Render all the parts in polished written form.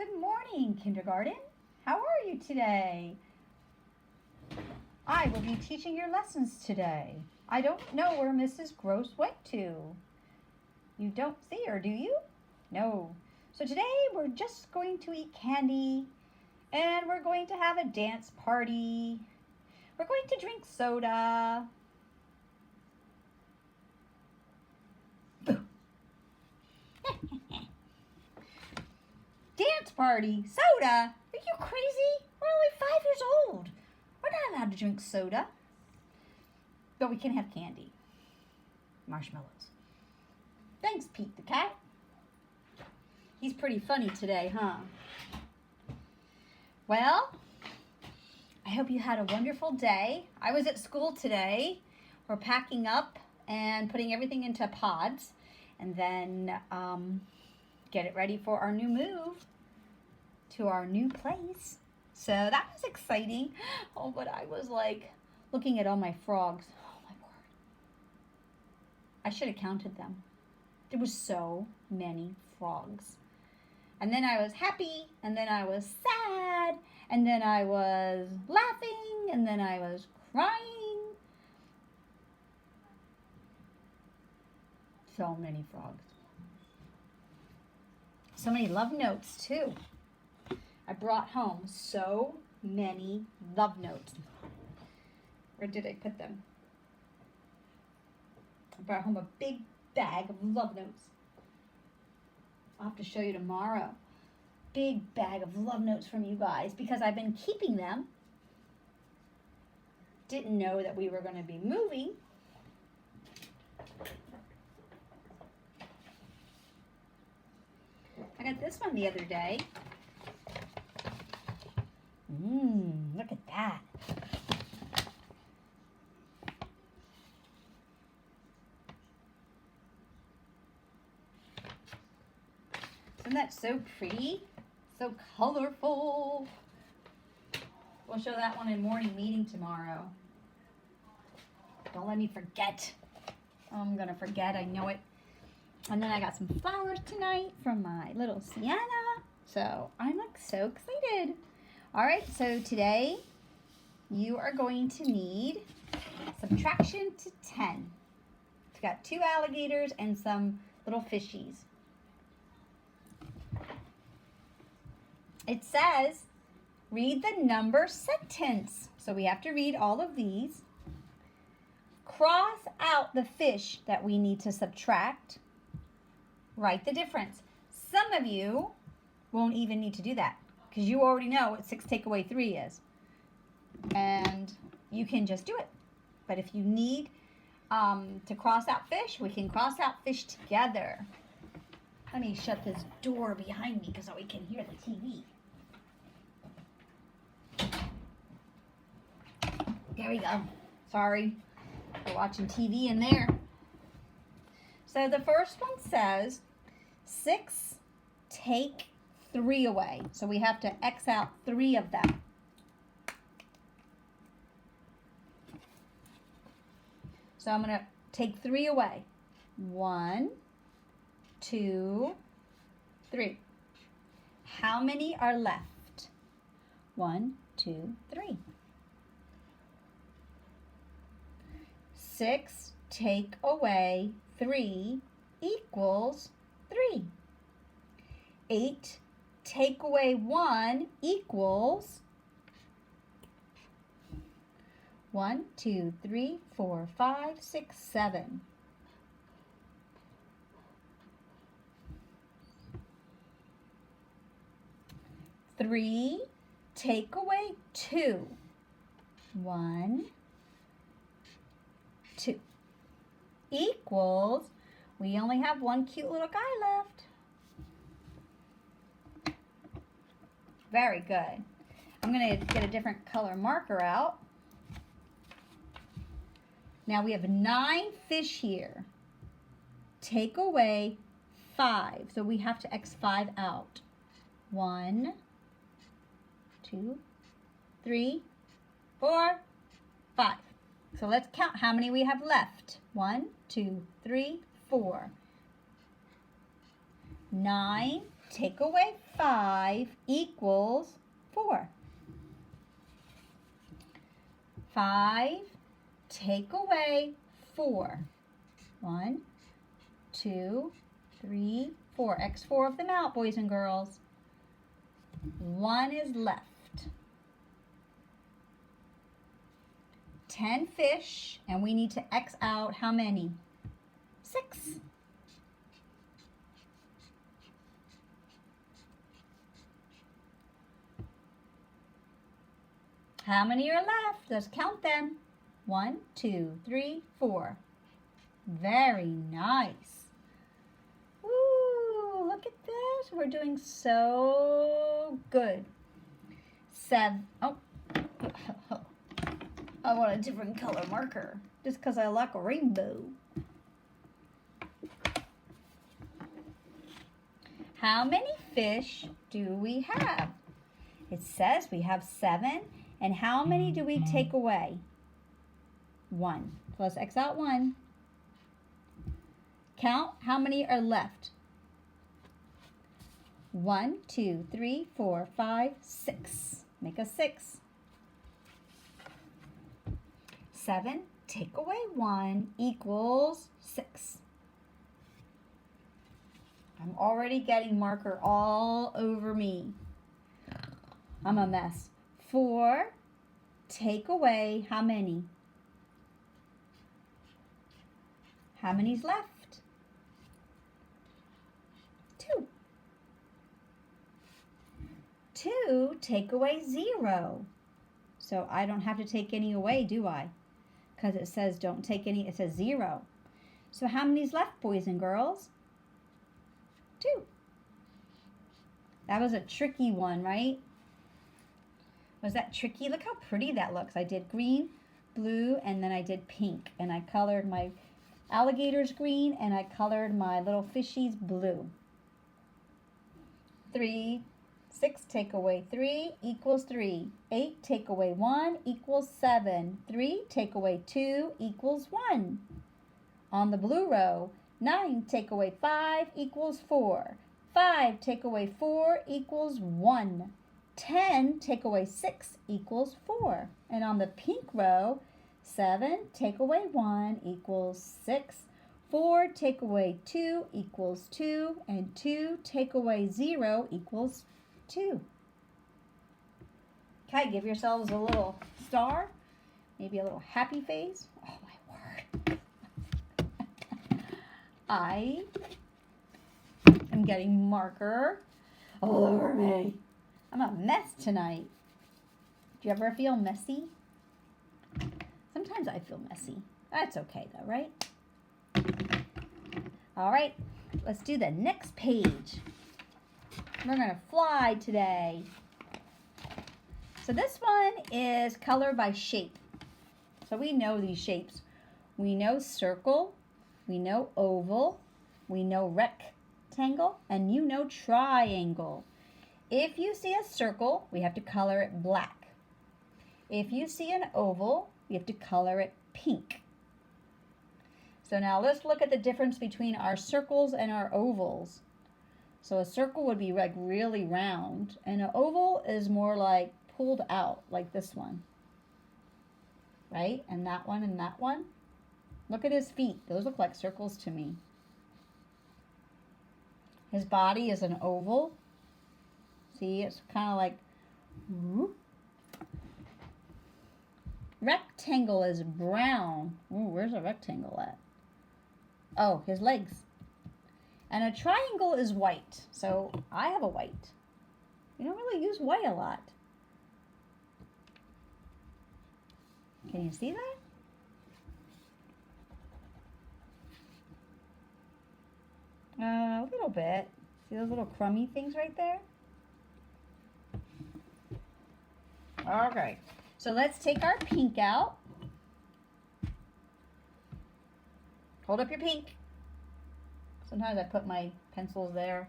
Good morning, kindergarten. How are you today? I will be teaching your lessons today. I don't know where Mrs. Gross went to. You don't see her, do you? No. So today we're just going to eat candy and we're going to have a dance party. We're going to drink soda. Dance party? Soda? Are you crazy? We're only 5 years old. We're not allowed to drink soda. But we can have candy. Marshmallows. Thanks, Pete the cat. He's pretty funny today, huh? Well, I hope you had a wonderful day. I was at school today. We're packing up and putting everything into pods and then get it ready for our new move to our new place. So that was exciting. Oh, but I was like looking at all my frogs. Oh my word. I should have counted them. There was so many frogs. And then I was happy, and then I was sad, and then I was laughing, and then I was crying. So many frogs. So many love notes, too. I brought home so many love notes. Where did I put them? I brought home a big bag of love notes. I'll have to show you tomorrow. Big bag of love notes from you guys because I've been keeping them. Didn't know that we were going to be moving. I got this one the other day. Look at that. Isn't that so pretty? So colorful. We'll show that one in morning meeting tomorrow. Don't let me forget. Oh, I'm gonna forget, I know it. And then I got some flowers tonight from my little Sienna. So I'm like so excited. All right, so today you are going to need subtraction to 10. It's got 2 alligators and some little fishies. It says, read the number sentence. So we have to read all of these. Cross out the fish that we need to subtract. Write the difference. Some of you won't even need to do that because you already know what 6 take away 3 is. And you can just do it. But if you need to cross out fish, we can cross out fish together. Let me shut this door behind me so we can hear the TV. There we go. Sorry. We're watching TV in there. So the first one says 6 take 3 away. So we have to X out 3 of them. So I'm going to take 3 away. 1, 2, 3. How many are left? 1, 2, 3. 6 take away 3 equals 3. 8 take away 1 equals 1, 2, 3, 4, 5, 6, 7. 3 take away 2. 1, 2 equals, we only have one cute little guy left. Very good. I'm going to get a different color marker out. Now we have 9 fish here. Take away 5. So we have to X 5 out. 1, 2, 3, 4, 5. So let's count how many we have left. 1, 2, 3, 4. 9 take away 5 equals 4. 5 take away 4. 1, 2, 3, 4. X 4 of them out, boys and girls. 1 is left. 10 fish, and we need to X out how many? 6. How many are left? Let's count them. 1, 2, 3, 4. Very nice. Ooh, look at this. We're doing so good. 7. Oh, I want a different color marker just because I like a rainbow. How many fish do we have? It says we have 7. And how many do we take away? 1. So let's X out 1. Count how many are left. 1, 2, 3, 4, 5, 6. Make a 6. 7 take away 1 equals 6. I'm already getting marker all over me. I'm a mess. 4 take away how many? How many's left? 2. 2 take away 0. So I don't have to take any away, do I? Because it says don't take any, it says 0. So how many's left, boys and girls? 2. That was a tricky one, right? Was that tricky? Look how pretty that looks. I did green, blue, and then I did pink. And I colored my alligators green, and I colored my little fishies blue. 3, 6 take away 3 equals 3. 8 take away 1 equals 7. 3 take away 2 equals 1. On the blue row, 9 take away 5 equals 4. 5 take away 4 equals 1. 10 take away 6 equals 4. And on the pink row, 7 take away 1 equals 6. 4 take away 2 equals 2. And 2 take away 0 equals 2. Okay, give yourselves a little star. Maybe a little happy face. Oh, my word. I am getting marker all over me. I'm a mess tonight. Do you ever feel messy? Sometimes I feel messy. That's okay though, right? All right, let's do the next page. We're gonna fly today. So this one is color by shape. So we know these shapes. We know circle, we know oval, we know rectangle, and you know triangle. If you see a circle, we have to color it black. If you see an oval, we have to color it pink. So now let's look at the difference between our circles and our ovals. So a circle would be like really round, and an oval is more like pulled out, like this one. Right? And that one and that one. Look at his feet. Those look like circles to me. His body is an oval. See, it's kind of like, whoop. Rectangle is brown. Ooh, where's a rectangle at? Oh, his legs. And a triangle is white. So I have a white. We don't really use white a lot. Can you see that? A little bit. See those little crummy things right there? Okay, so let's take our pink out. Hold up your pink. Sometimes I put my pencils there.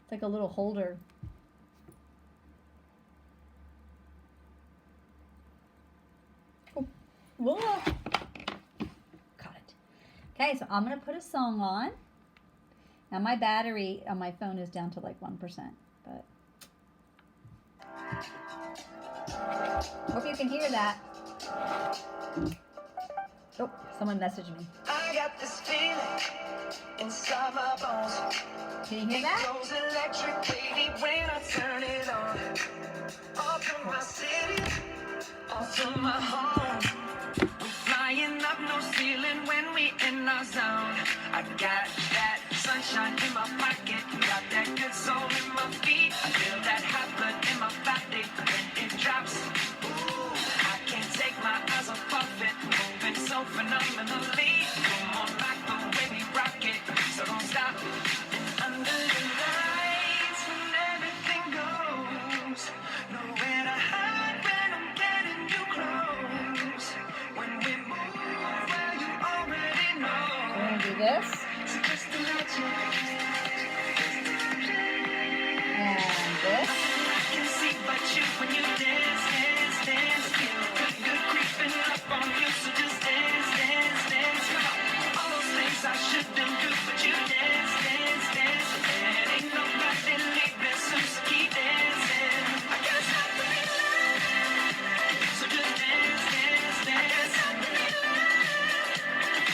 It's like a little holder. Oh, whoa. Got it. Okay, so I'm going to put a song on. Now my battery on my phone is down to like 1%, but hope you can hear that. Oh, someone messaged me. I got this feeling inside my bones. Can you hear that? It goes electric, baby, when I turn it on. Off from my city, off from my home. We flying up, no ceiling when we in our zone. I got that sunshine in my pocket, got that good soul in my feet. I feel that hot blood in my body when it drops. Ooh, I can't take my eyes off it, moving so phenomenally. Come on, like the way we rock it, so don't stop. Under the lights when everything goes, nowhere to hide when I'm getting you close. When we move, well, you already know. We're gonna do this. So just imagine. And this. Nothing I can see but you when you dance, dance, dance. Feel good creeping up on you, so just dance, dance, dance. Come on, all those things I shouldn't do, but you dance, dance, dance. And ain't nobody leaving, so just keep dancing. I can't stop the feeling, so just dance, dance, dance. I can't stop the feeling,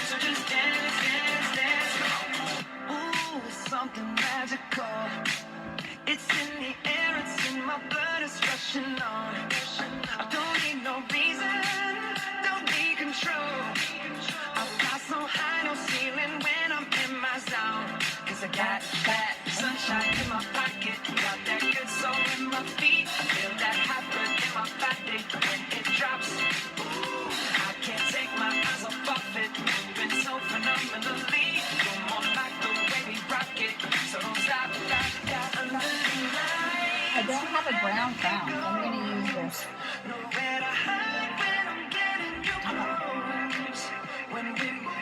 so just dance, dance, dance. Come on. Ooh, it's something magical. It's in the air, it's in my blood, it's rushing on. I don't need no reason, don't need control. I fly so high, no ceiling when I'm in my zone. Cause I got that sunshine in my pocket, got that good soul in my feet. I feel that hot blood in my body when it drops. Ooh, I can't take my eyes off it, moving so phenomenally. Come on, like the way we rock it, so don't stop, stop, stop. Under the lights, I don't have a brown crown, so I'm gonna use this. nowhere to hide when I'm getting you close. When we move,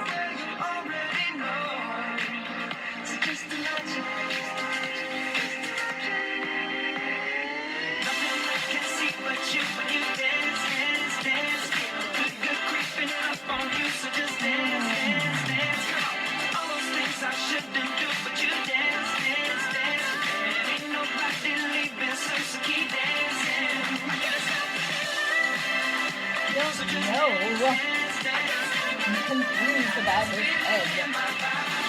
well, you already know. So just imagine. Nothing I can see but you when you dance, dance, dance. Feel good creeping up on you, so just dance, dance, dance. Come on, all those things I shouldn't do, but you dance, dance, dance. And ain't nobody leaving, so keep dancing. I can't stop the feeling, so just No. dance, dance, dance. I'm confused about his head. In my body,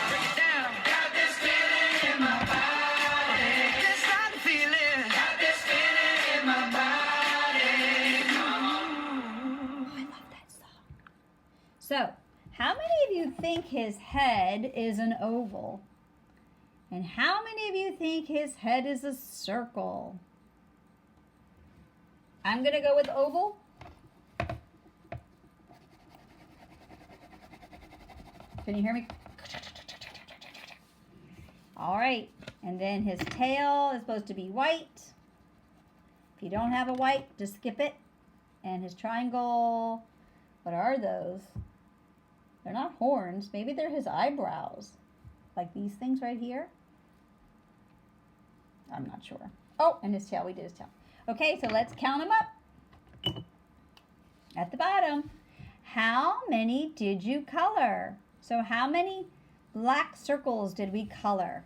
break it down. Got this feeling in my body. Can't stop the feeling. Got this feeling in my body. Come on. I love that song. So, how many of you think his head is an oval? And how many of you think his head is a circle? I'm going to go with oval. Can you hear me? All right. And then his tail is supposed to be white. If you don't have a white, just skip it. And his triangle, what are those? They're not horns. Maybe they're his eyebrows. Like these things right here. I'm not sure. Oh, and his tail. We did his tail. Okay, so let's count them up. At the bottom. How many did you color? So how many black circles did we color?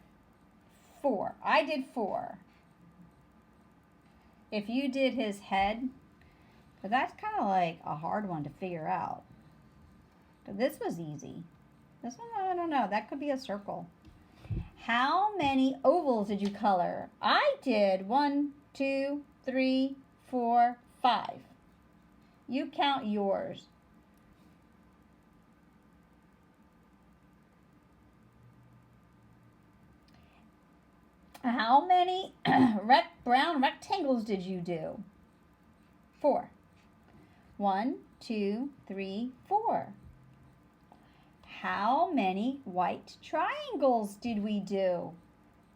4. I did 4. If you did his head, but that's kind of like a hard one to figure out. But this was easy. This one, I don't know. That could be a circle. How many ovals did you color? I did 1, 2, 3, 4, 5. You count yours. How many brown rectangles did you do? 4. 1, 2, 3, 4. How many white triangles did we do?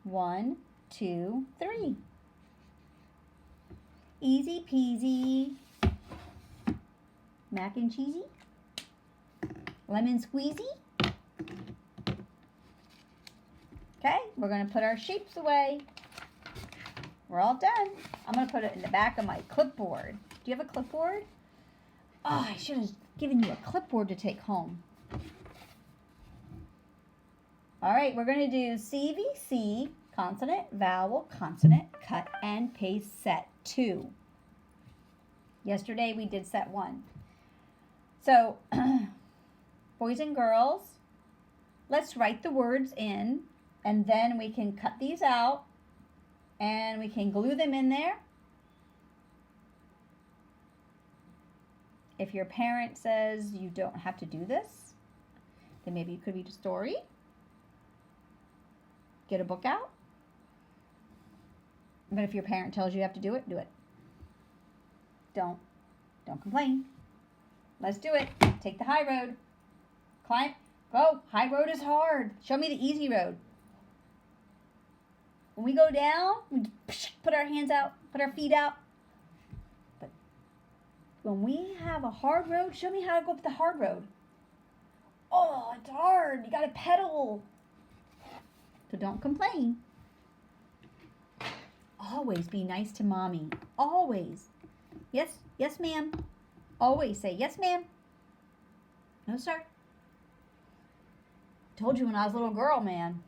1, 2, 3. Easy peasy. Mac and cheesy. Lemon squeezy. Okay, we're going to put our shapes away. We're all done. I'm going to put it in the back of my clipboard. Do you have a clipboard? Oh, I should have given you a clipboard to take home. All right, we're going to do CVC, consonant, vowel, consonant, cut and paste set 2. Yesterday we did set 1. So, boys and girls, let's write the words in, and then we can cut these out and we can glue them in there. If your parent says you don't have to do this, then maybe you could read a story. Get a book out. But if your parent tells you you have to do it, do it. Don't complain. Let's do it. Take the high road. Climb. Go. High road is hard. Show me the easy road. When we go down, we put our hands out, put our feet out. But when we have a hard road, show me how to go up the hard road. Oh, it's hard. You got to pedal. So don't complain. Always be nice to mommy. Always. Yes, yes, ma'am. Always say, yes, ma'am. No, sir. Told you when I was a little girl, man.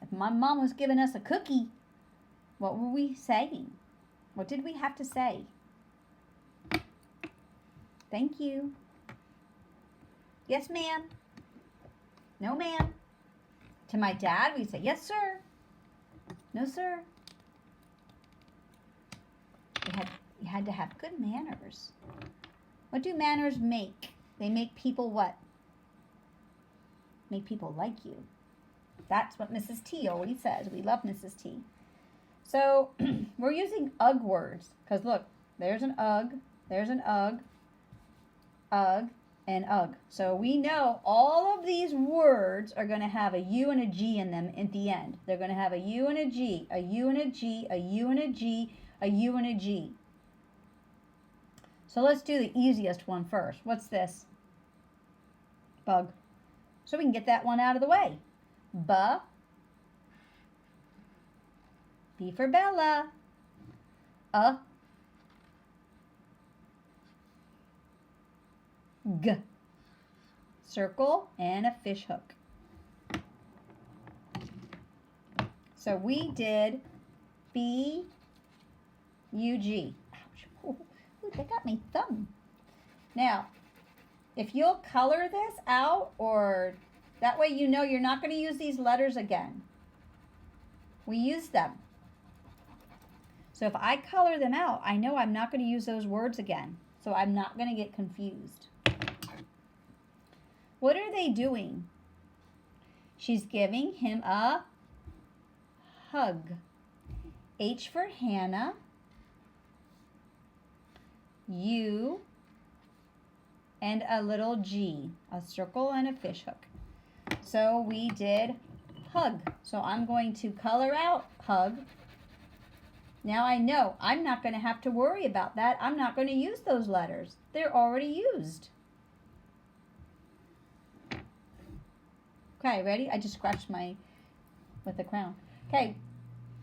If my mom was giving us a cookie, what were we saying? What did we have to say? Thank you. Yes, ma'am. No, ma'am. To my dad, we'd say, yes, sir. No, sir. You had to have good manners. What do manners make? They make people what? Make people like you. That's what Mrs. T always says. We love Mrs. T. So we're using ugh words. Because look, there's an ugh, there's an ugh, and ugh. So we know all of these words are going to have a U and a G in them at the end. They're going to have a U and a G, a U and a G, a U and a G, a U and a G. So let's do the easiest one first. What's this? Bug. So we can get that one out of the way. B for Bella. G. Circle and a fish hook. So we did B, U, G. Ouch. Ooh, that got my thumb. Now, if you'll color this out, or that way you know you're not going to use these letters again. We use them. So if I color them out, I know I'm not going to use those words again. So I'm not going to get confused. What are they doing? She's giving him a hug. H for Hannah. U and a little G, a circle and a fish hook. So we did hug. So I'm going to color out hug. Now I know I'm not going to have to worry about that. I'm not going to use those letters. They're already used. Okay, ready? I just scratched with the crown. Okay,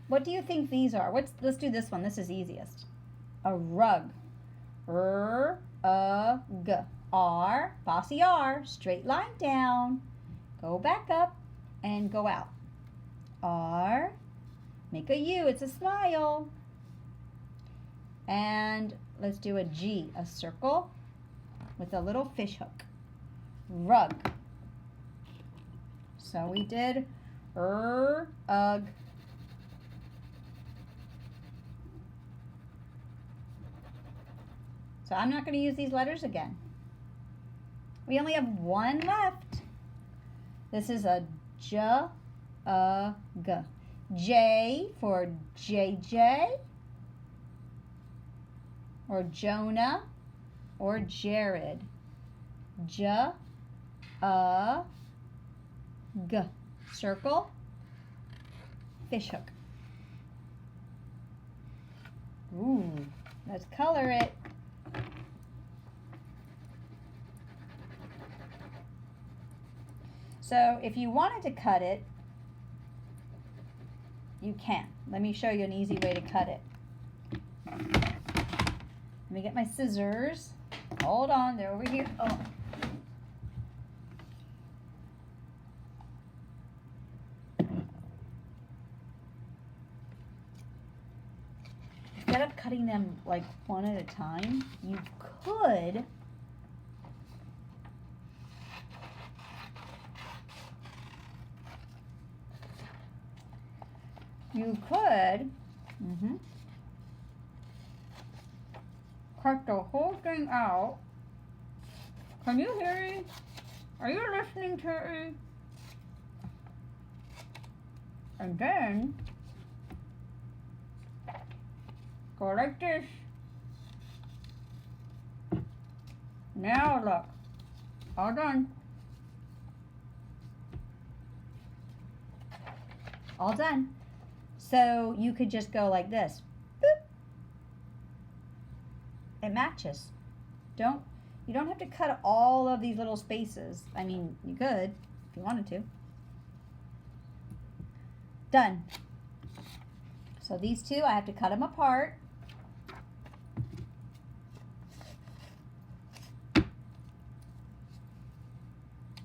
what do you think these are? Let's do this one. This is easiest. A rug. G. R, bossy R, straight line down, go back up, and go out. R, make a U, it's a smile. And let's do a G, a circle with a little fish hook. Rug. So we did ugh. So I'm not going to use these letters again. We only have one left. This is a J, G. J for JJ, or Jonah, or Jared. J, G. Circle, fish hook. Ooh, let's color it. So if you wanted to cut it, you can. Let me show you an easy way to cut it. Let me get my scissors. Hold on, they're over here. Oh. instead of cutting them like one at a time, you could cut the whole thing out. Can you hear me? Are you listening to me? And then go like this. Now look, all done. All done. So you could just go like this. Boop. It matches. You don't have to cut all of these little spaces. I mean, you could if you wanted to. Done. So these two, I have to cut them apart.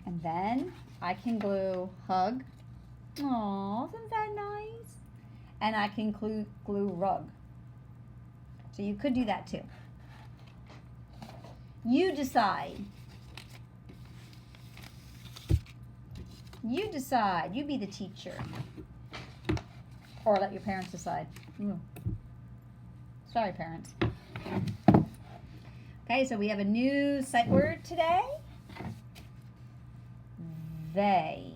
And then I can glue hug. Aw, isn't that nice? And I can glue rug. So you could do that too. You decide. You decide. You be the teacher. Or let your parents decide. Sorry, parents. Okay, so we have a new sight word today. They.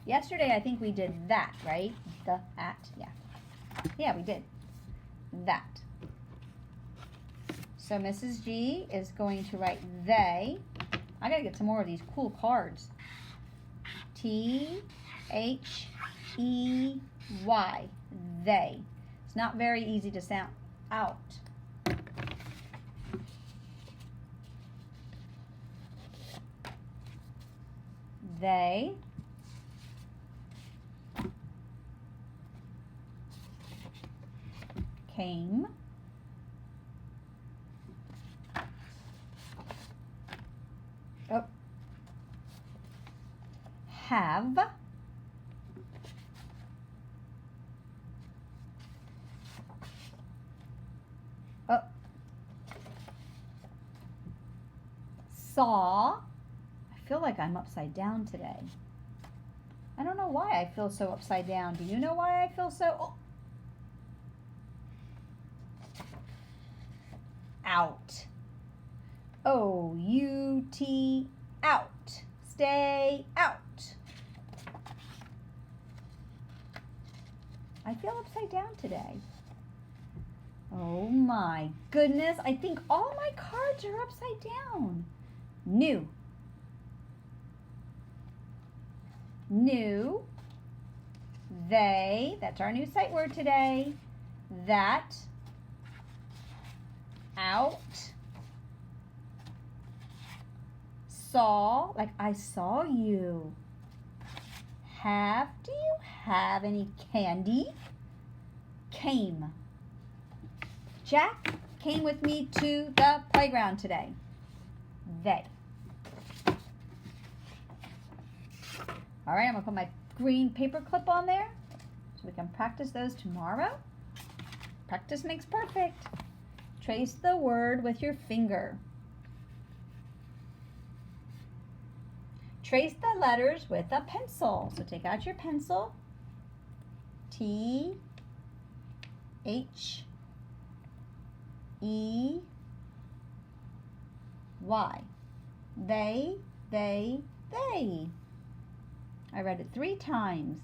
Yesterday, I think we did that, right? The, at, yeah. Yeah, we did. That. So Mrs. G is going to write they. I gotta get some more of these cool cards. T-H-E-Y. They. It's not very easy to sound out. They came have saw. I feel like I'm upside down today. I don't know why I feel so upside down. Do you know why I feel so? Out. O-U-T, out. Stay out. I feel upside down today. Oh my goodness. I think all my cards are upside down. New. New. They. That's our new sight word today. That. Out. Saw. Like I saw you. Have. Do you have any candy? Came. Jack came with me to the playground today. They. All right, I'm going to put my green paper clip on there so we can practice those tomorrow. Practice makes perfect. Trace the word with your finger. Trace the letters with a pencil. So take out your pencil. T-H-E-Y. They. I read it 3 times.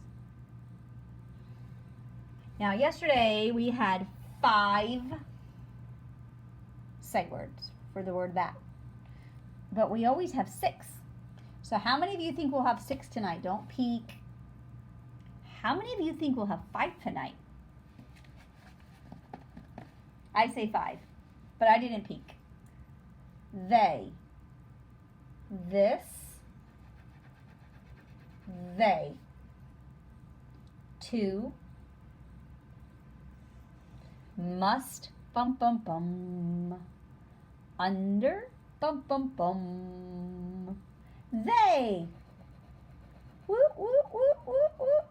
Now, yesterday we had 5 sight words for the word that. But we always have 6. So how many of you think we'll have 6 tonight? Don't peek. How many of you think we'll have 5 tonight? I say 5, but I didn't peek. They. This. They. 2. Must. Bum bum bum. Under. Bum bum bum. They. Whoop whoop whoop whoop whoop.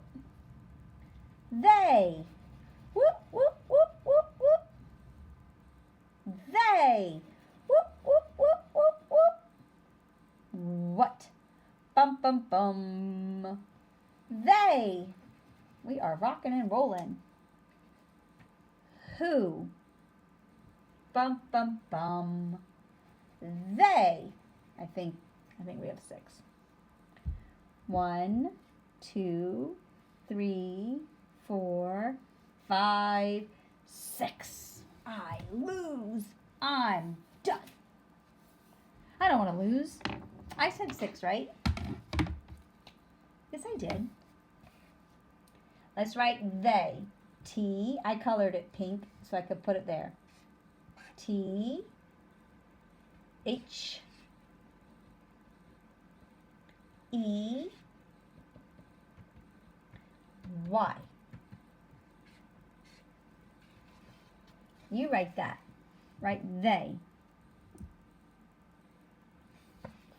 They. Whoop whoop whoop whoop We are rocking and rolling. Who? Bum, bum, bum. They. I think we have 6. 1, 2, 3, 4, 5, 6. I lose. I'm done. I don't want to lose. I said 6, right? Yes, I did. Let's write they. T. I colored it pink so I could put it there. T. H. E. Y. You write that. Write they.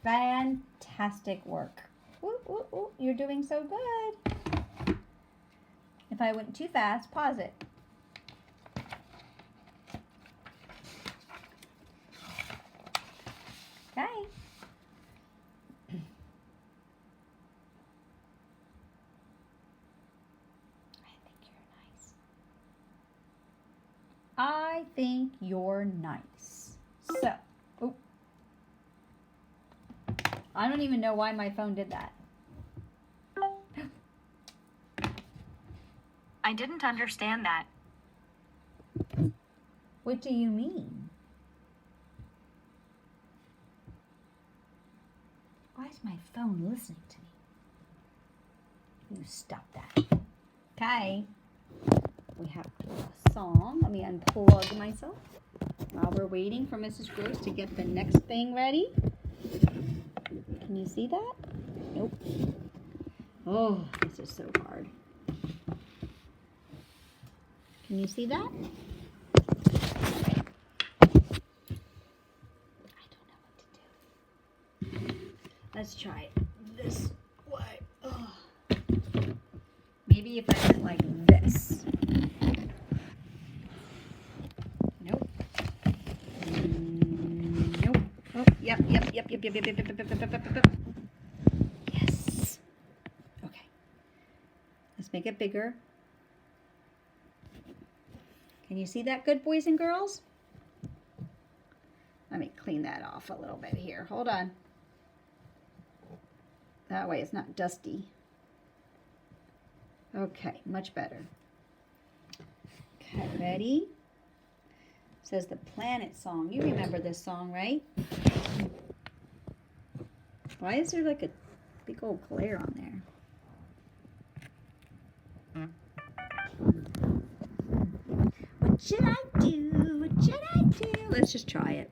Fantastic work. Ooh, ooh, ooh, you're doing so good. If I went too fast, pause it. Okay. I think you're nice. So, oh. I don't even know why my phone did that. I didn't understand that. What do you mean? Why is my phone listening to me? You stop that. Okay. We have a song. Let me unplug myself while we're waiting for Mrs. Gross to get the next thing ready. Can you see that? Nope. Oh, this is so hard. Can you see that? I don't know what to do. Let's try it this way. Oh. Maybe if I went like this. Nope. Nope. Oh, yep. Yes. Okay. Let's make it bigger. Can you see that good, boys and girls? Let me clean that off a little bit here. Hold on. That way it's not dusty. Okay, much better. Okay, ready? It says the planet song. You remember this song, right? Why is there like a big old glare on there? What should I do? What should I do? Let's just try it.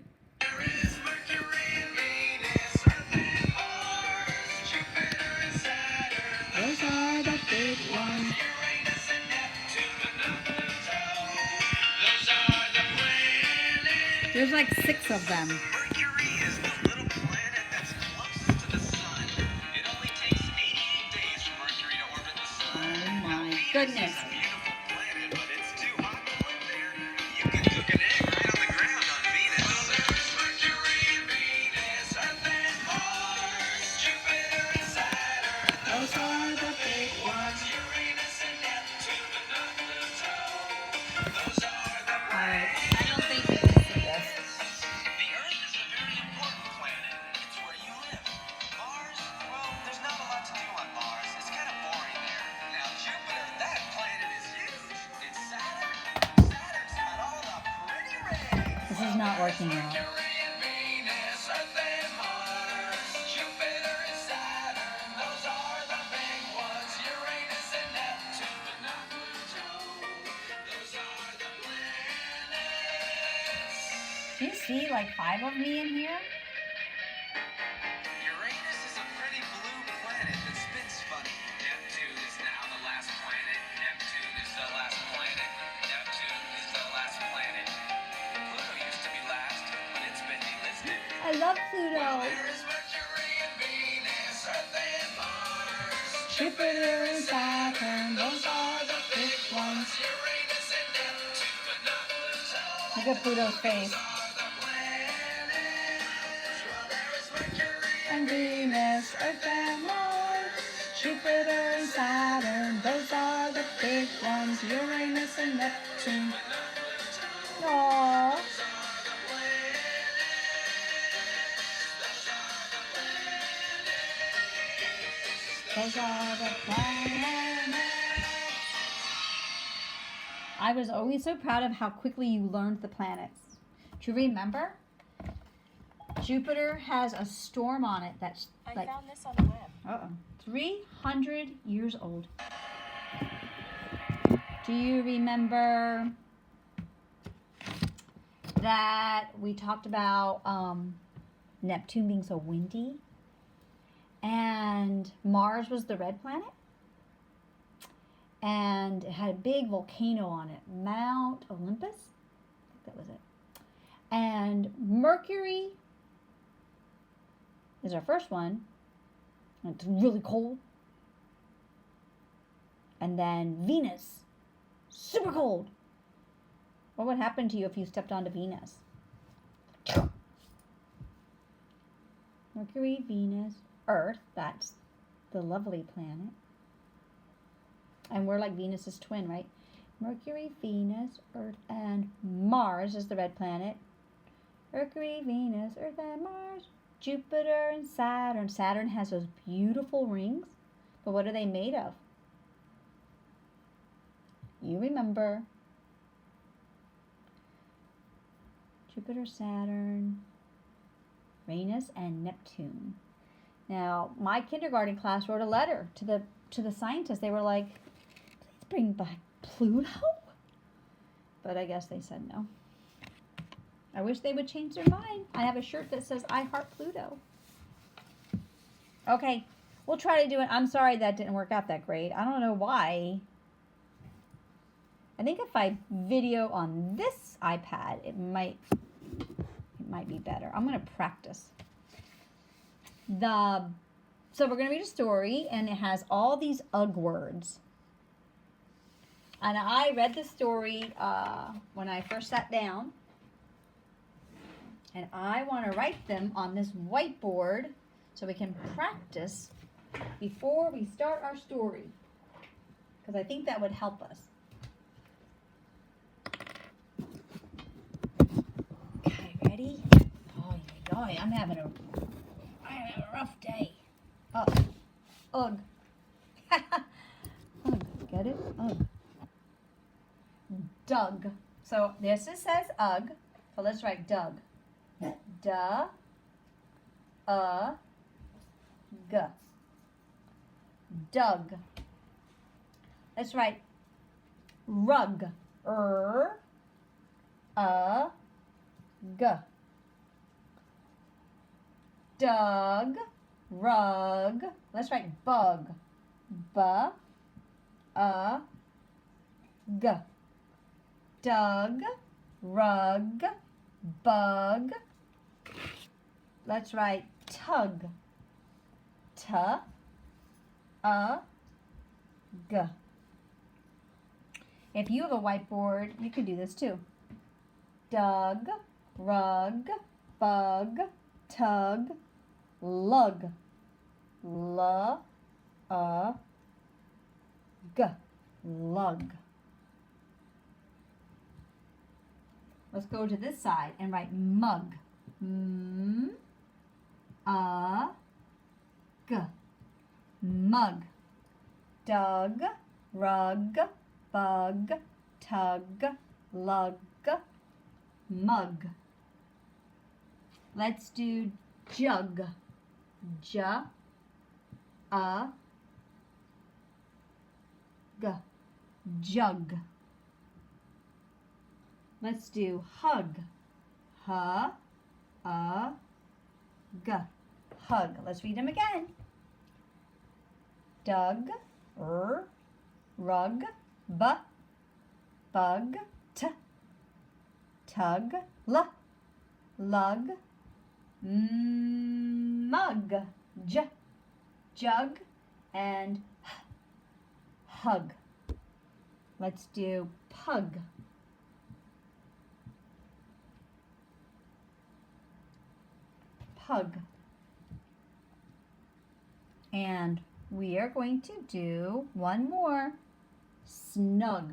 Those are the big ones. There's like 6 of them. Mercury is the little planet that's closest to the sun. It only takes 88 days for Mercury to orbit the sun. Oh my goodness. It's a beautiful planet, but it's too hot to live there. You can cook an egg right on the ground on Venus. Well, there's Mercury and Venus, Earth and Mars, Jupiter and Saturn. Those are the big ones. Uranus and Neptune, but not Pluto. Those are the Alright, I don't think you can see this. The Earth is a very important planet. It's where you live. Mars, well, there's not a lot to do on Mars. It's kind of boring there. Now, Jupiter, that planet is huge. It's Saturn. Saturn's got all the pretty rings. This is not working out. Mercury and Venus, Earth and Mars, Jupiter and Saturn. Those are the big ones. Uranus and Neptune, but not Pluto. Those are the planets. Do you see like 5 of me in here? Uranus is a pretty blue planet that spins funny. Neptune is now the last planet. Neptune is the last planet. Neptune is the last planet. Pluto used to be last, but it's been delisted. I love Pluto. There is Mercury and Venus, Earth and Mars, Jupiter and Saturn, those are the big ones. Uranus and Neptune, but not Pluto. Look at Pluto's face. Are the planets. Well, there is Mercury And Venus, Earth and Mars, Jupiter and Saturn, those are the big ones, Uranus and Neptune. Aww. Those are the planets. I was always so proud of how quickly you learned the planets. Do you remember? Jupiter has a storm on it that's I found this on the web. 300 years old. Do you remember that we talked about Neptune being so windy? And Mars was the red planet? And it had a big volcano on it, Mount Olympus? I think that was it. And Mercury is our first one. And it's really cold. And then Venus, super cold. What would happen to you if you stepped onto Venus? Mercury, Venus, Earth, that's the lovely planet. And we're like Venus's twin, right? Mercury, Venus, Earth, and Mars is the red planet. Mercury, Venus, Earth, and Mars. Jupiter and Saturn. Saturn has those beautiful rings. But what are they made of? You remember. Jupiter, Saturn, Uranus, and Neptune. Now, my kindergarten class wrote a letter to the scientists. They were like, please bring back Pluto. But I guess they said no. I wish they would change their mind. I have a shirt that says, I heart Pluto. Okay, we'll try to do it. I'm sorry that didn't work out that great. I don't know why. I think if I video on this iPad, it might be better. I'm going to practice. So we're going to read a story, and it has all these UGG words. And I read the story when I first sat down. And I want to write them on this whiteboard so we can practice before we start our story. Because I think that would help us. Okay, ready? Oh, I'm having a rough day. Ugh. Ugh. Ugh. Get it? Ugh. Doug. So this says Ugg. So let's write Doug. Duh. G. Doug. Let's write rug. G. Doug. Rug. Let's write bug. G. Doug. Rug. Bug. Let's write tug. G. If you have a whiteboard, you can do this too. Dug, rug, bug, tug, lug. G. Lug. Let's go to this side and write mug. G. Mug. Dug, rug, bug, tug, lug, mug. Let's do jug. G. Jug. Let's do hug. G. Hug. Let's read them again. Dug, rug, bug, tug, lug, mug, jug, and hug. Let's do pug. Pug. And we are going to do one more. snug.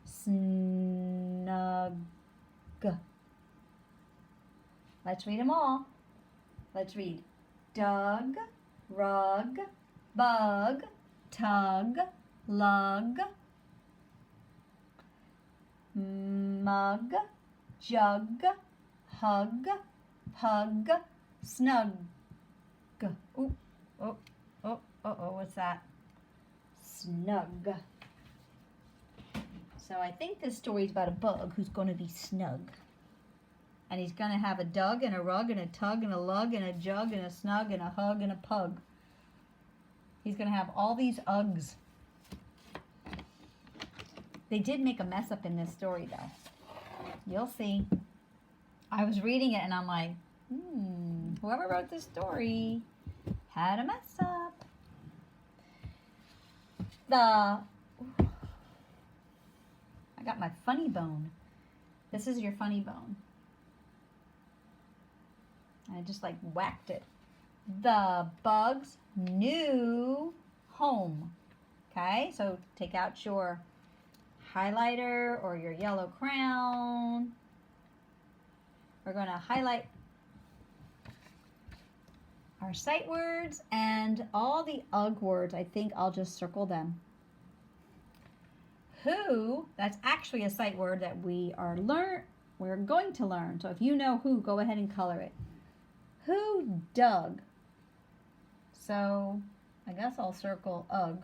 Snug. Let's read them all. Let's read. Dug, rug, bug, tug, lug, mug, jug, hug, pug, snug. Ooh, what's that? Snug. So I think this story's about a bug who's going to be snug. And he's going to have a dug and a rug and a tug and a lug and a jug and a snug and a hug and a pug. He's going to have all these Uggs. They did make a mess up in this story, though. You'll see. I was reading it and I'm like, whoever wrote this story had a mess up. I got my funny bone. This is your funny bone. I just like whacked it. The bug's new home. Okay, so take out your highlighter or your yellow crayon. We're going to highlight our sight words and all the Ugg words. I think I'll just circle them. Who, that's actually a sight word that we're going to learn. So if you know who, go ahead and color it. Who dug? So I guess I'll circle Ugg.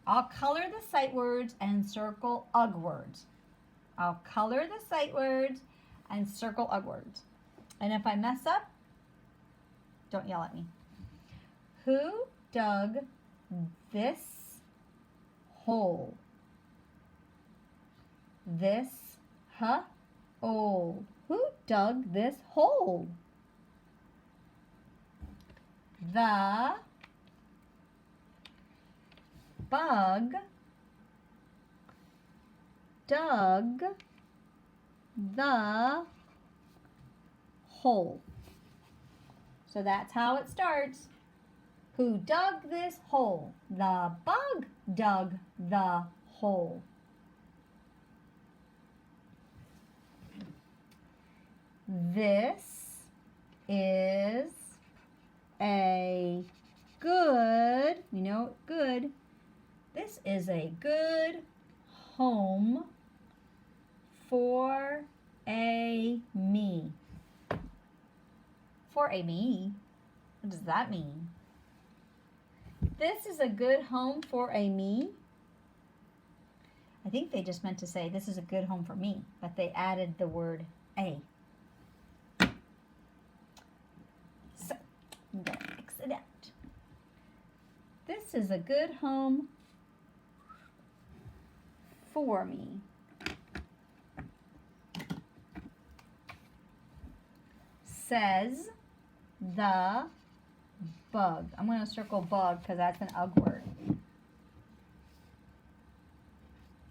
I'll color the sight words and circle Ugg words. I'll color the sight words and circle Ugg words. And if I mess up, don't yell at me. Who dug this hole? This hole. Who dug this hole? The bug dug the hole. So that's how it starts. Who dug this hole? The bug dug the hole. This is a good, good. This is a good home for a me. For a me? What does that mean? This is a good home for a me. I think they just meant to say this is a good home for me, but they added the word a. So, I'm going to fix it out. This is a good home for me. Says the bug. I'm going to circle bug because that's an Ugg word.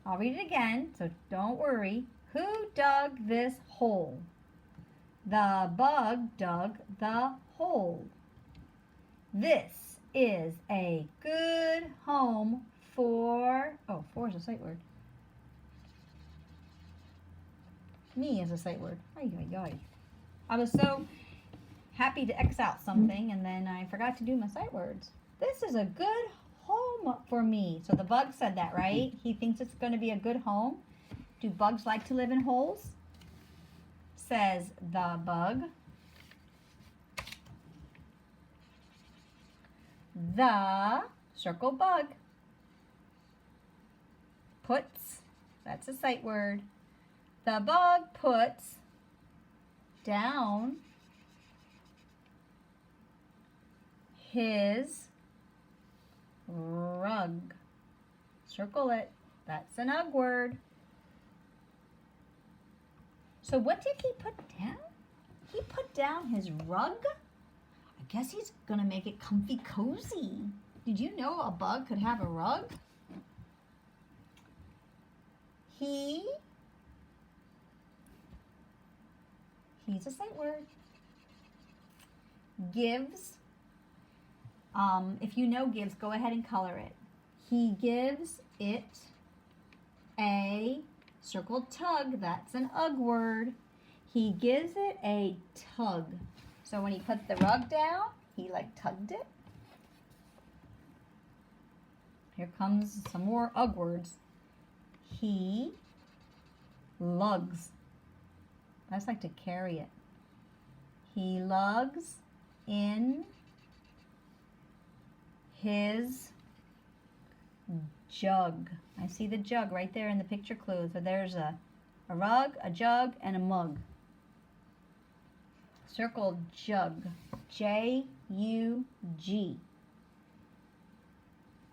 I'll read it again, so don't worry. Who dug this hole? The bug dug the hole. This is a good home for... Oh, for is a sight word. Me is a sight word. Ay, ay, ay. I was so happy to X out something, and then I forgot to do my sight words. This is a good home for me. So the bug said that, right? He thinks it's going to be a good home. Do bugs like to live in holes? Says the bug. The circle bug puts, that's a sight word. The bug puts down his rug. Circle it. That's an Ugg word. So what did he put down? He put down his rug? I guess he's going to make it comfy cozy. Did you know a bug could have a rug? He's a sight word. Gives If you know gives, go ahead and color it. He gives it a circled tug. That's an ugh word. He gives it a tug. So when he put the rug down, he like tugged it. Here comes some more ugh words. He lugs. That's like to carry it. He lugs in his jug. I see the jug right there in the picture clue. So there's a rug, a jug, and a mug. Circle jug. J-U-G.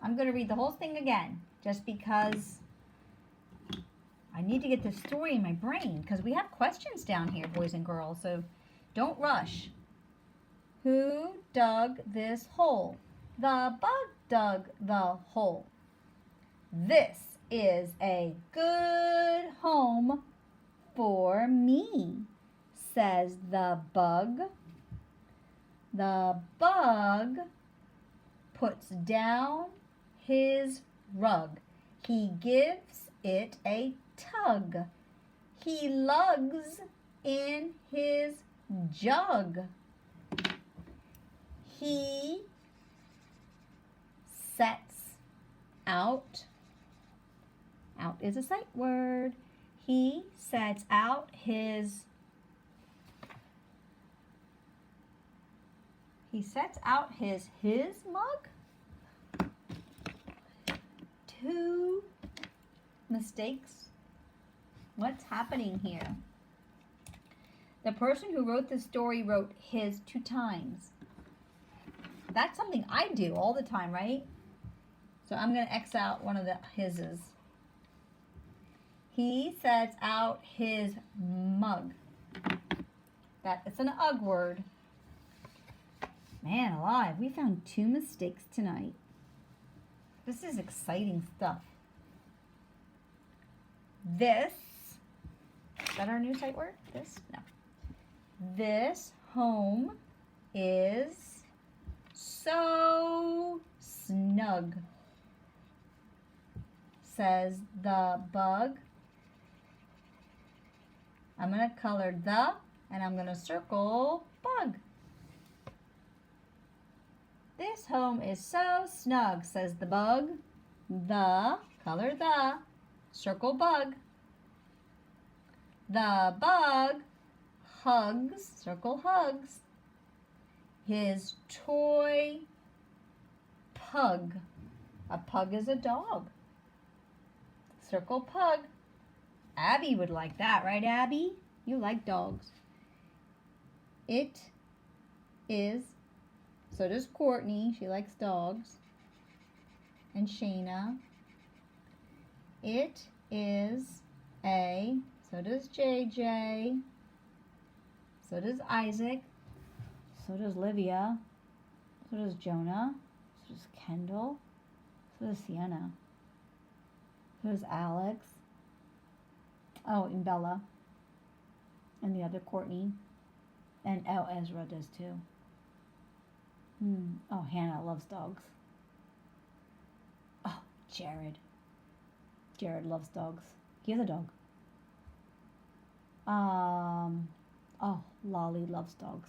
I'm going to read the whole thing again just because I need to get this story in my brain because we have questions down here, boys and girls, so don't rush. Who dug this hole? The bug dug the hole. This is a good home for me, says the bug. The bug puts down his rug. He gives it a tug. He lugs in his jug. He sets out. Out is a sight word. He sets out his mug. Two mistakes. What's happening here? The person who wrote the story wrote his 2 times. That's something I do all the time, right? So I'm going to X out one of the hises. He sets out his mug. It's an ugh word. Man alive, we found 2 mistakes tonight. This is exciting stuff. This, is that our new sight word? This? No. This home is so snug, says the bug. I'm going to color the, and I'm going to circle bug. This home is so snug, says the bug. The, color the, circle bug. The bug hugs, circle hugs, his toy pug. A pug is a dog. Circle pug. Abby would like that, right, Abby? You like dogs. It is, so does Courtney. She likes dogs. And Shayna. It is a, so does JJ. So does Isaac. So does Livia. So does Jonah. So does Kendall. So does Sienna. So does Alex. Oh, and Bella. And the other Courtney. And Ezra does too. Oh, Hannah loves dogs. Oh, Jared. Jared loves dogs. He has a dog. Oh, Lolly loves dogs.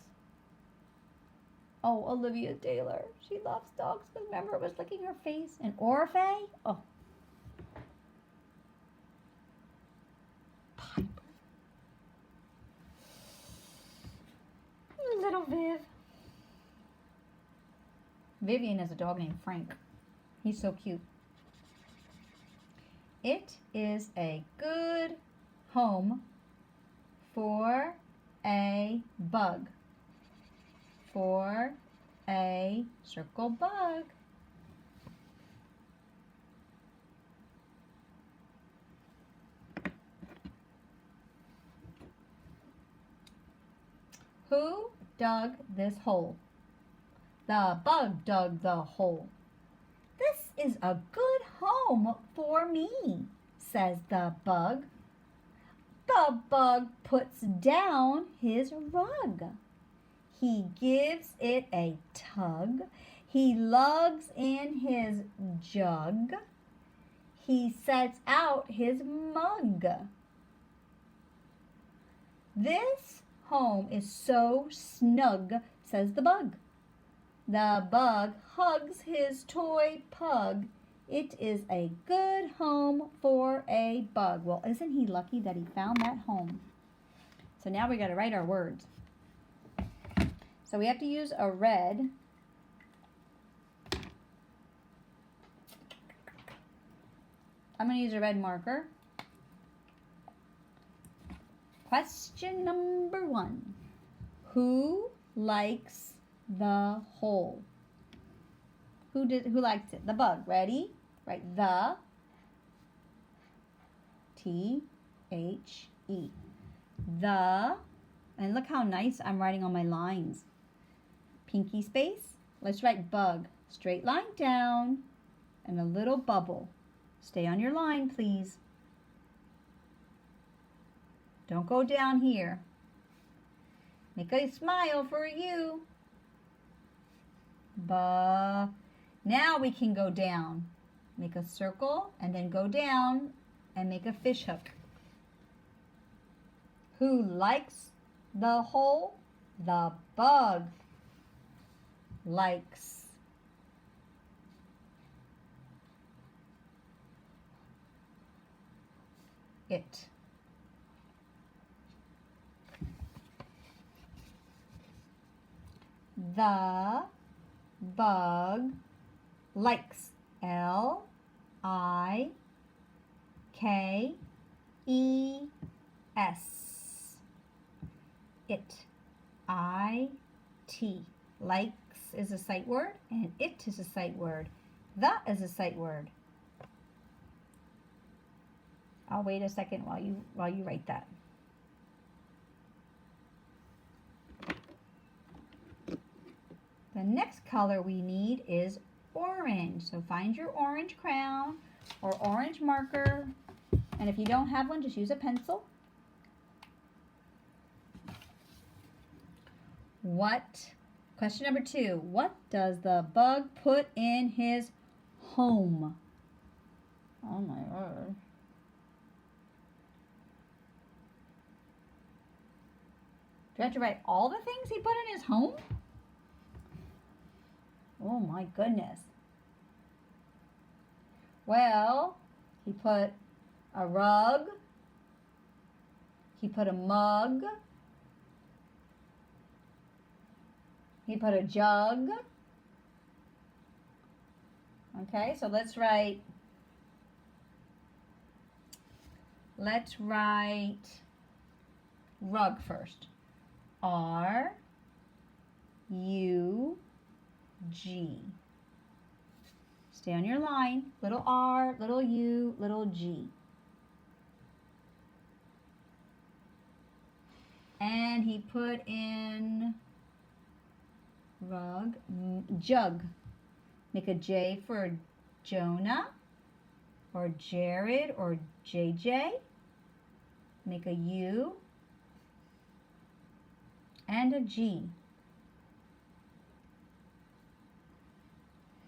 Oh, Olivia Taylor. She loves dogs. Because remember, it was licking her face. And Orphe? Oh. Piper. Little Viv. Vivian has a dog named Frank. He's so cute. It is a good home for a bug. For a circle bug. Who dug this hole? The bug dug the hole. This is a good home for me, says the bug. The bug puts down his rug. He gives it a tug. He lugs in his jug. He sets out his mug. This home is so snug, says the bug. The bug hugs his toy pug. It is a good home for a bug. Well, isn't he lucky that he found that home? So now we got to write our words. So we have to use a red. I'm going to use a red marker. Question number 1. Who likes the hole? Who likes it? The bug. Ready? Write the T-H-E. The, and look how nice I'm writing on my lines. Pinky space. Let's write bug. Straight line down and a little bubble. Stay on your line, please. Don't go down here. Make a smile for you. Now we can go down. Make a circle and then go down and make a fish hook. Who likes the hole? The bug likes it. The bug likes. L-I-K-E-S. It. I-T. Likes is a sight word and it is a sight word. The is a sight word. I'll wait a second while you write that. The next color we need is orange. So find your orange crayon or orange marker. And if you don't have one, just use a pencil. Question number 2. What does the bug put in his home? Oh my word. Do I have to write all the things he put in his home? Oh my goodness. Well, he put a rug. He put a mug. He put a jug. Okay, so let's write rug first. R-U-G. Stay on your line. Little R, little U, little G. And he put in rug, jug. Make a J for Jonah or Jared or JJ. Make a U and a G.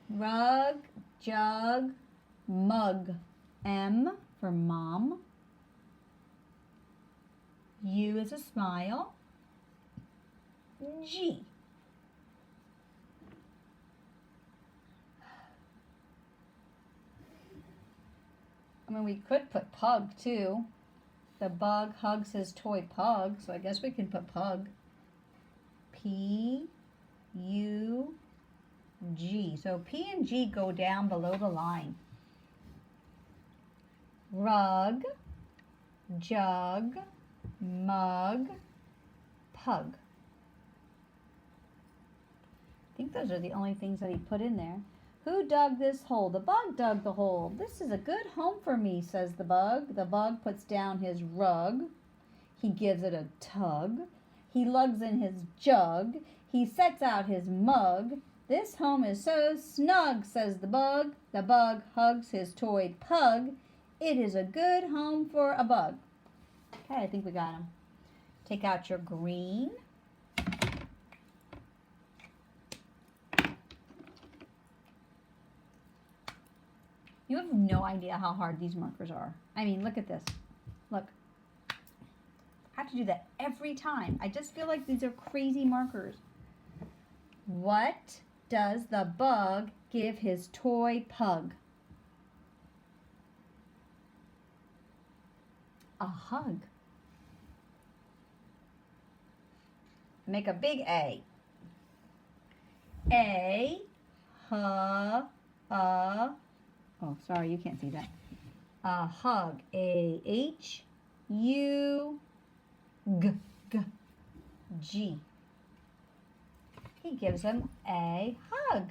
Rug, jug, mug. M for mom. U is a smile. G. I mean, we could put pug too. The bug hugs his toy pug, so I guess we can put pug. P-U-G. So P and G go down below the line. Rug, jug, mug, pug. I think those are the only things that he put in there. Who dug this hole? The bug dug the hole. This is a good home for me, says the bug. The bug puts down his rug. He gives it a tug. He lugs in his jug. He sets out his mug. This home is so snug, says the bug. The bug hugs his toy pug. It is a good home for a bug. Okay, I think we got him. Take out your green. You have no idea how hard these markers are. I mean, look at this. Look. I have to do that every time. I just feel like these are crazy markers. What does the bug give his toy pug? A hug. Make a big A. A, oh, sorry, you can't see that. A hug. A-H-U-G. G. He gives him a hug.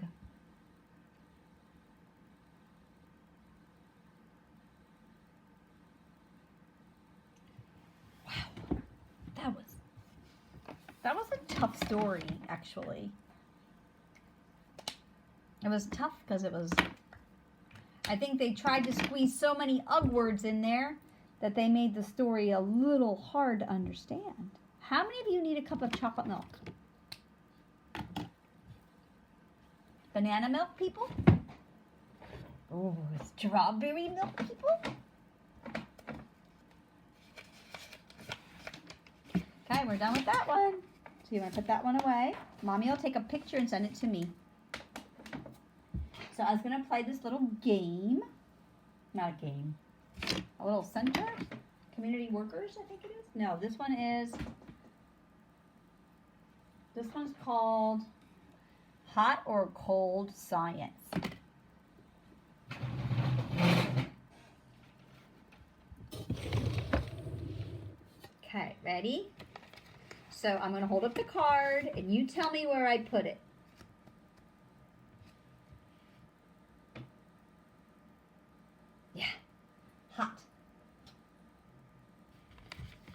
Wow, that was a tough story, actually. It was tough because I think they tried to squeeze so many UGG words in there that they made the story a little hard to understand. How many of you need a cup of chocolate milk? Banana milk, people? Oh, strawberry milk, people? Okay, we're done with that one. So you want to put that one away. Mommy will take a picture and send it to me. So I was going to play this little game. Not a game. A little center. Community workers, I think it is. No, this one's called Hot or Cold Science. Okay, ready? So I'm going to hold up the card and you tell me where I put it. Yeah, hot.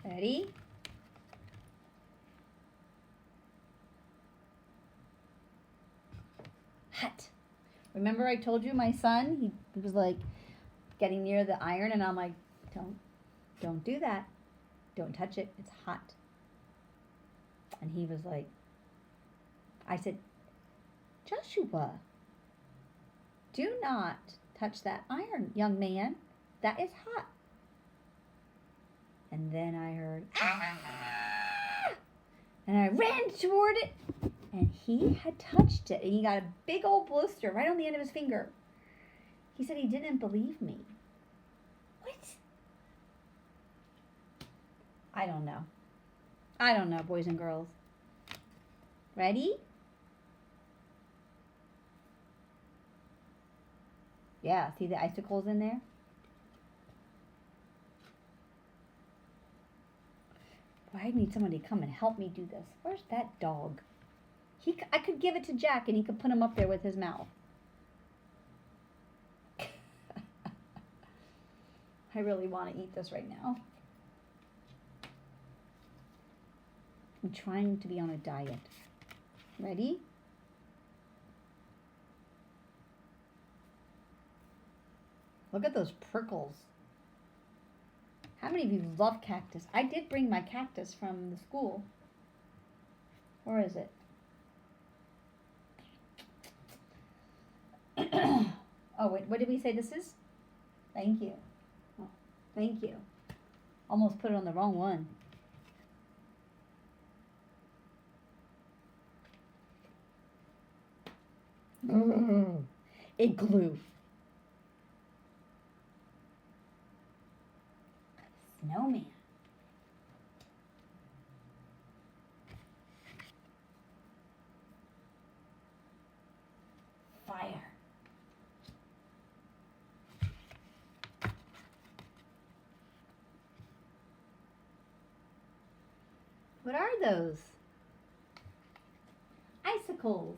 Ready? Hot. Remember I told you my son, he was like getting near the iron and I'm like, don't do that. Don't touch it. It's hot. And he was like, I said, Joshua, do not touch that iron, young man. That is hot. And then I heard, ah! And I ran toward it. And he had touched it. And he got a big old blister right on the end of his finger. He said he didn't believe me. What? I don't know. I don't know, boys and girls. Ready? Yeah, see the icicles in there? Boy, I need somebody to come and help me do this. Where's that dog? I could give it to Jack and he could put him up there with his mouth. I really want to eat this right now. I'm trying to be on a diet. Ready? Look at those prickles. How many of you love cactus? I did bring my cactus from the school. Where is it? Oh, wait, what did we say this is? Thank you. Oh, thank you. Almost put it on the wrong one. Igloo. Snowman. Fire. What are those? Icicles.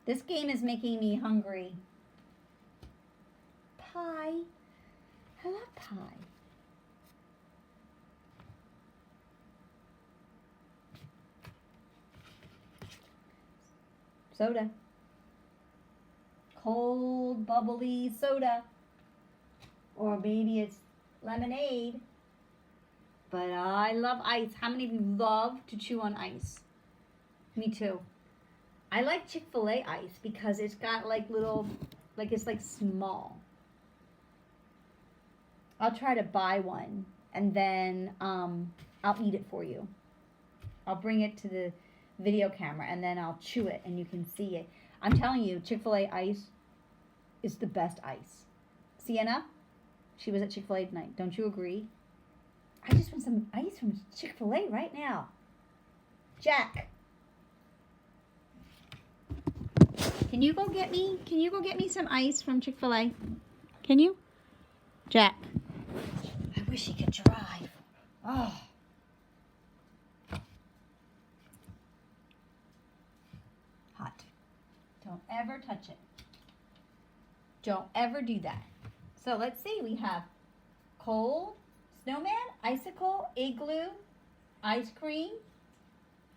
This game is making me hungry. Pie. I love pie. Soda. Cold, bubbly soda. Or maybe it's lemonade. But I love ice. How many of you love to chew on ice? Me too. I like Chick-fil-A ice because it's got like little, like it's like small. I'll try to buy one and then I'll eat it for you. I'll bring it to the video camera and then I'll chew it and you can see it. I'm telling you, Chick-fil-A ice is the best ice. Sienna, she was at Chick-fil-A tonight. Don't you agree? I just want some ice from Chick-fil-A right now. Jack. Can you go get me some ice from Chick-fil-A? Can you? Jack. I wish he could drive. Oh. Hot. Don't ever touch it. Don't ever do that. So let's see. We have cold, snowman, icicle, igloo, ice cream.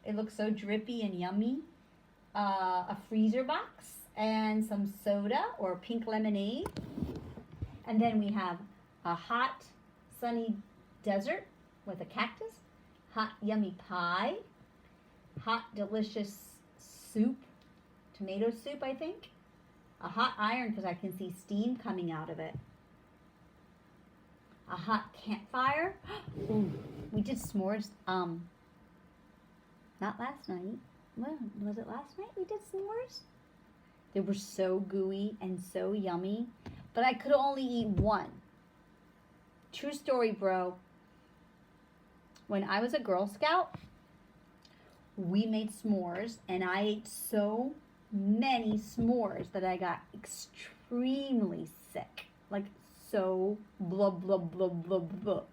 It looks so drippy and yummy. A freezer box and some soda or pink lemonade. And then we have a hot, sunny desert with a cactus, hot, yummy pie, hot, delicious soup, tomato soup, I think. A hot iron because I can see steam coming out of it. A hot campfire. Ooh, we did s'mores. Not last night. Well, was it last night we did s'mores? They were so gooey and so yummy, but I could only eat one. True story, bro. When I was a Girl Scout, we made s'mores, and I ate so many s'mores that I got extremely sick. Like, so blah, blah, blah, blah, blah.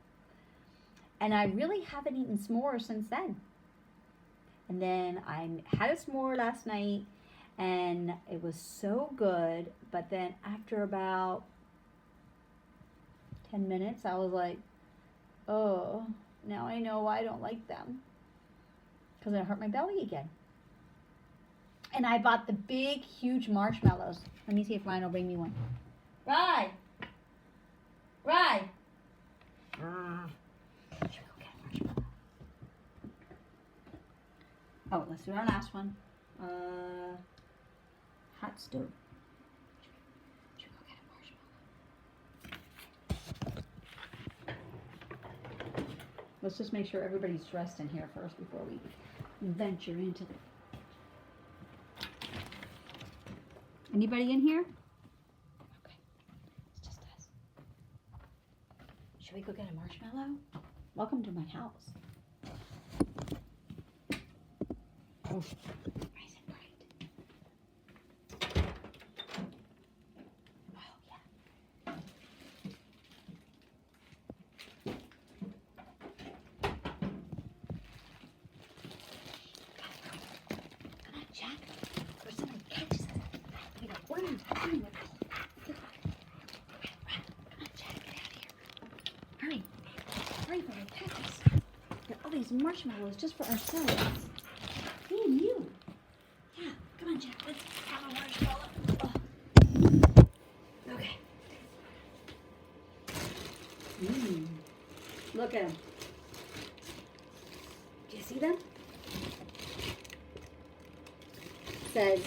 And I really haven't eaten s'mores since then. And then I had a s'more last night, and it was so good. But then after about 10 minutes, I was like, oh, now I know why I don't like them. Because it hurt my belly again. And I bought the big, huge marshmallows. Let me see if Ryan will bring me one. Rye! Rye! Should we go get a marshmallow? Oh, let's do our last one. Hot stove. Should we go get a marshmallow? Let's just make sure everybody's dressed in here first before we venture into the... Anybody in here? Okay, it's just us. Should we go get a marshmallow? Welcome to my house. Oh, nice and bright. Oh, yeah. Come on, Jack. Or somebody catches us. We got one with us. Come on, Jack, get out of here. Hurry. Hurry before they catch us. Got all these marshmallows just for ourselves. Me and you. Yeah, come on, Jack. Let's have a marshmallow. Oh. Okay. Look at them. Do you see them? It says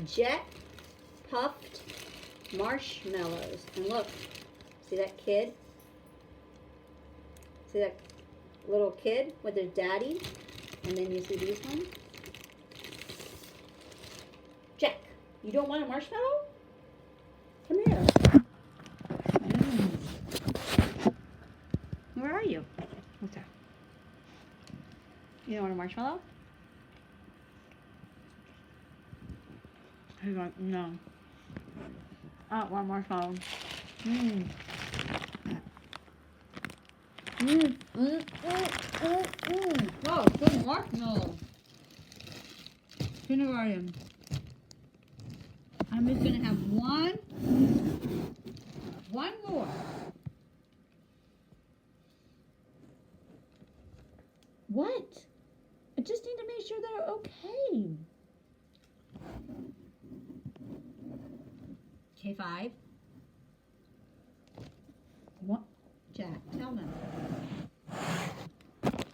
jet puffed marshmallows. And look, see that kid? See that little kid with their daddy? And then you see these ones? Jack, you don't want a marshmallow? Come here. Where are you? What's that? You don't want a marshmallow? He's like, no. I don't want a marshmallow. Whoa, good marshmallow. Kindergarten. I'm just gonna have one more. What? I just need to make sure they're okay. K5. What? Jack,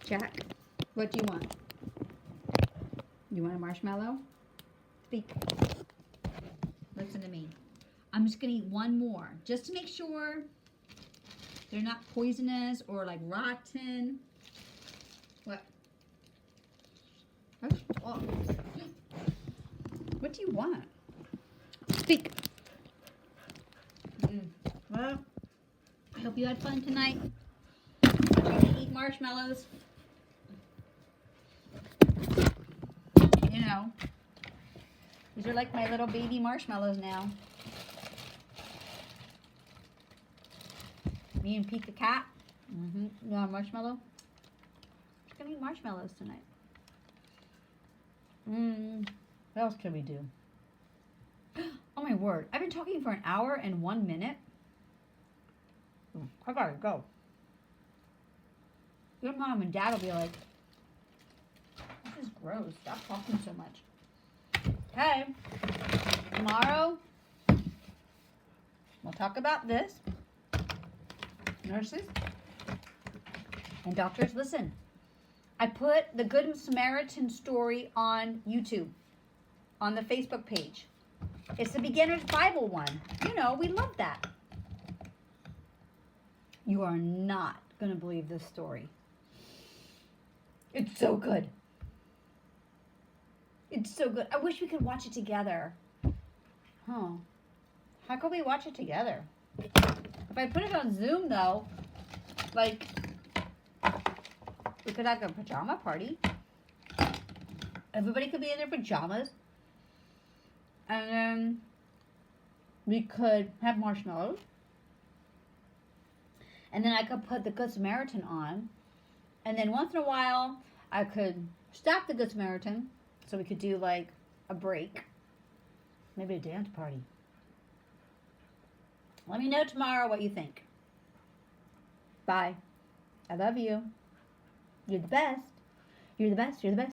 Jack, what do you want? You want a marshmallow? Speak. Listen to me. I'm just going to eat one more just to make sure they're not poisonous or like rotten. What? Oh. What do you want? Speak. Well, I hope you had fun tonight. I'm going to eat marshmallows. You know, these are like my little baby marshmallows now. Me and Pete the cat. You want a marshmallow? Just gonna eat marshmallows tonight. What else can we do? Oh my word! I've been talking for an hour and 1 minute. I gotta go. Your mom and dad will be like, "This is gross. Stop talking so much." Okay. Tomorrow, we'll talk about this. Nurses and doctors, listen. I put the Good Samaritan story on YouTube, on the Facebook page. It's the Beginner's Bible one. You know, we love that. You are not going to believe this story. It's so good. It's so good. I wish we could watch it together. Huh. How could we watch it together? If I put it on Zoom, though, like, we could have a pajama party. Everybody could be in their pajamas. And then we could have marshmallows. And then I could put the Good Samaritan on. And then once in a while, I could stop the Good Samaritan so we could do, like, a break. Maybe a dance party. Let me know tomorrow what you think. Bye. I love you. You're the best. You're the best. You're the best.